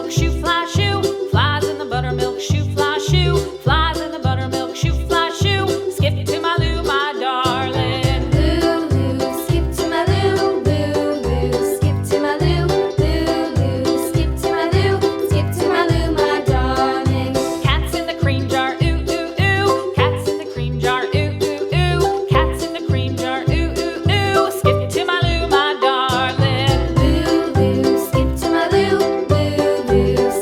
buttermilk shoe, fly shoe. Flies in the buttermilk shoe, fly shoe. Flies in the buttermilk shoe, fly shoe. Skip to my Lou, my darling. Lou, skip to my Lou, Lou, skip to my Lou, Lou, skip to my Lou, skip to my Lou, my darling. Cats in the cream jar, ooh, ooh, ooh. Cats in the cream jar, ooh, ooh, ooh. Cats in the cream jar, ooh, ooh, ooh. Skip to my Lou, my darling. Lou, skip to my Lou, Lou,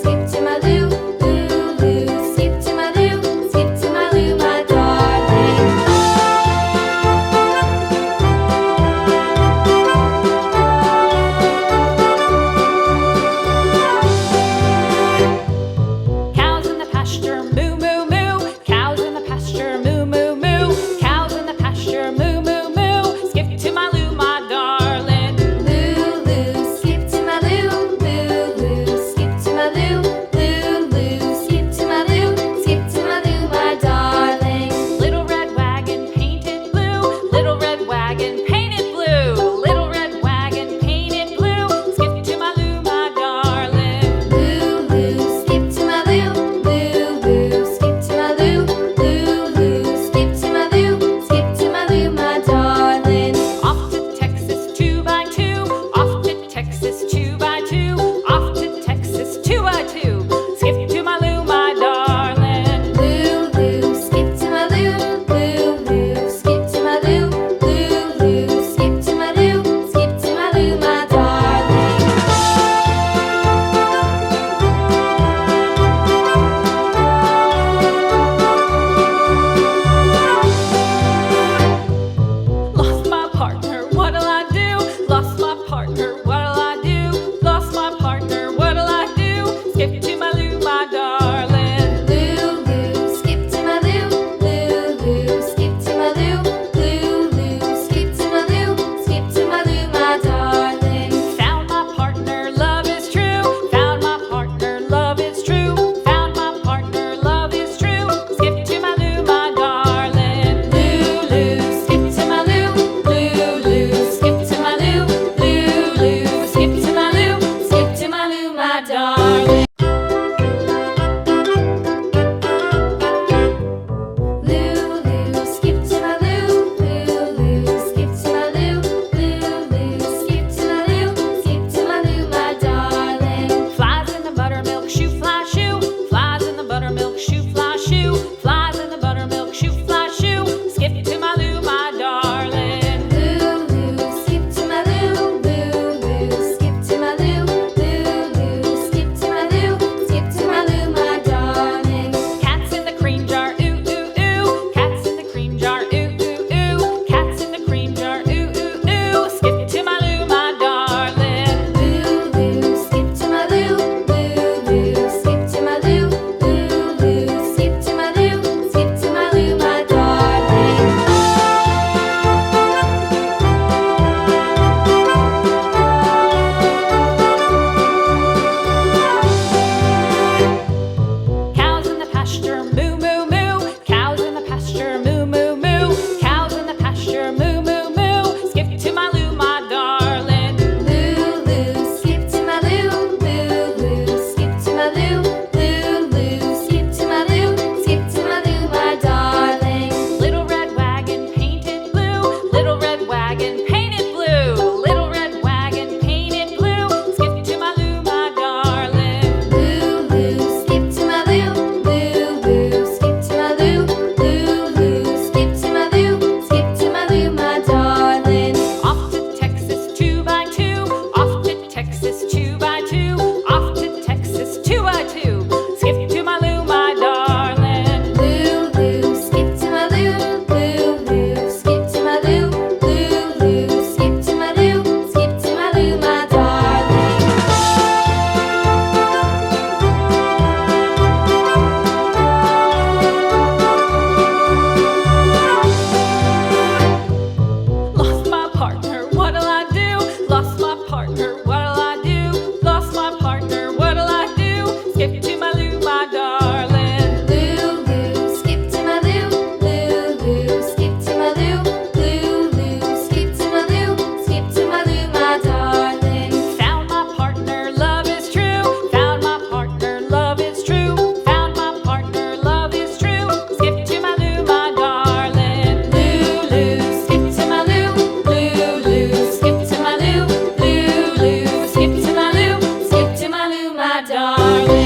my darling.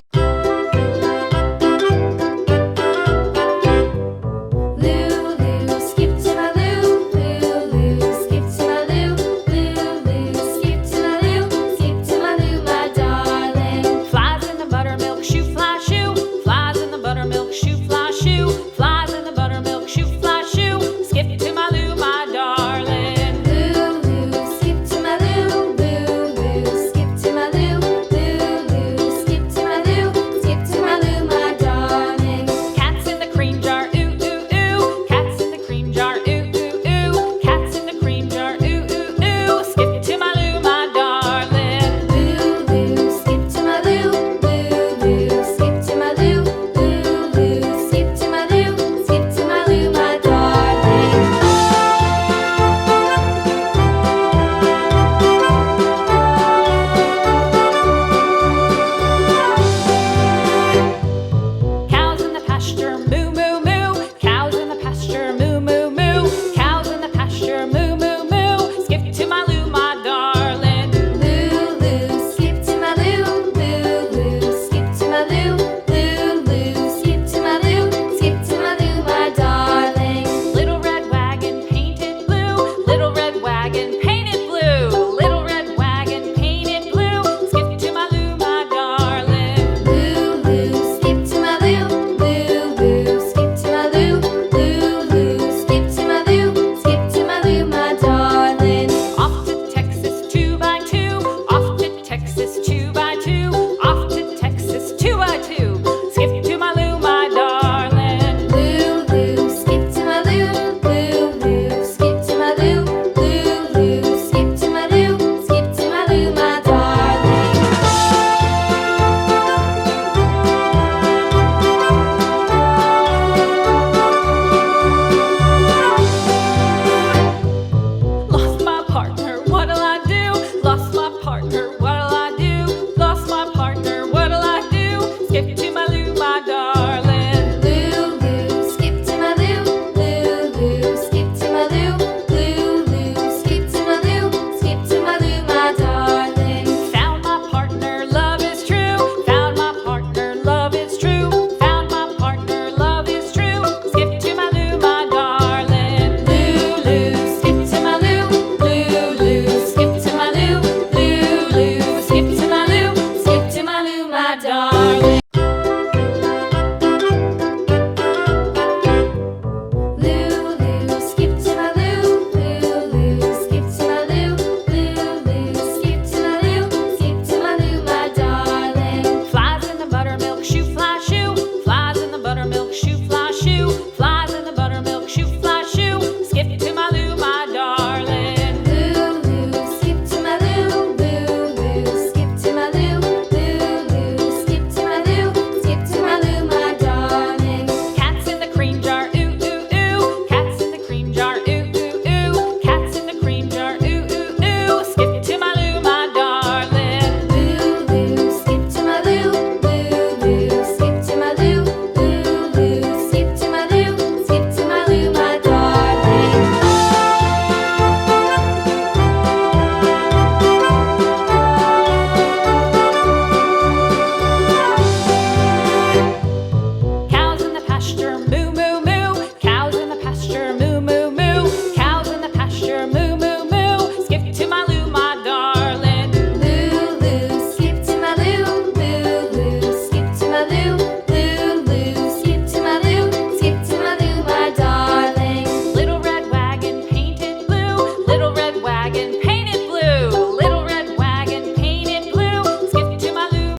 Lulu, skip to my Lou, Lulu, skip to my Lou, Lulu, skip to my Lou, skip to my Lou, my darling. Flies in the buttermilk shoe, fly shoe. Flies in the buttermilk shoe, fly shoe. Flies in the buttermilk shoe, fly shoe. Skip to my Lou, my darling. Lulu, skip to my Lou, Lulu, skip to my Lou, Lulu, skip to my Lou, skip to my Lou, my darling. Cats in the cream jar, ooh ooh ooh. Cats in the cream jar, ooh ooh ooh. Cats in the cream jar, ooh ooh ooh. Skip to my Lou, my darling. Lulu, skip to my Lou, Lulu, skip to my Lou, Lulu, skip to my Lou, skip to my Lou, my darling. Cows in the pasture, moo moo moo. Cows in the pasture, moo moo moo. Cows in the pasture, moo moo moo. Skip to my Lou, my darling. Lulu, skip to my Lou, Lulu, skip to my Lou, Lulu, skip to my Lou, skip to my Lou, my darling. Little red wagon painted blue. Little red wagon painted blue. Little red wagon painted blue. Skip to my Lou, my darling. Lulu, skip to my Lou, Lulu, skip to my Lou, Lulu, skip to my Lou, skip to my Lou, my darling. Off to Texas 2x2. Off to Texas 2x2. Off to Texas 2x2. Skip to my Lou, my darling. Lulu, skip to my Lou, Lulu, skip to my Lou, Lulu, skip to my Lou, skip to my Lou, my darling. Lost my partner, what'll I do? Lost my partner, what'll I do? Lost my partner, what'll I do? Skip to my Lou, my darling. Lulu, skip to my Lou, Lulu, skip to my Lou, Lulu, skip to my Lou, skip to my Lou, my darling. Found my partner, love is true. Found my partner, love is true. Found my partner, love is true. Skip to my Lou, my darling. Lulu, skip to my Lou. Lulu, skip to my Lou. Lulu, skip to my Lou. Skip to my Lou, my darling.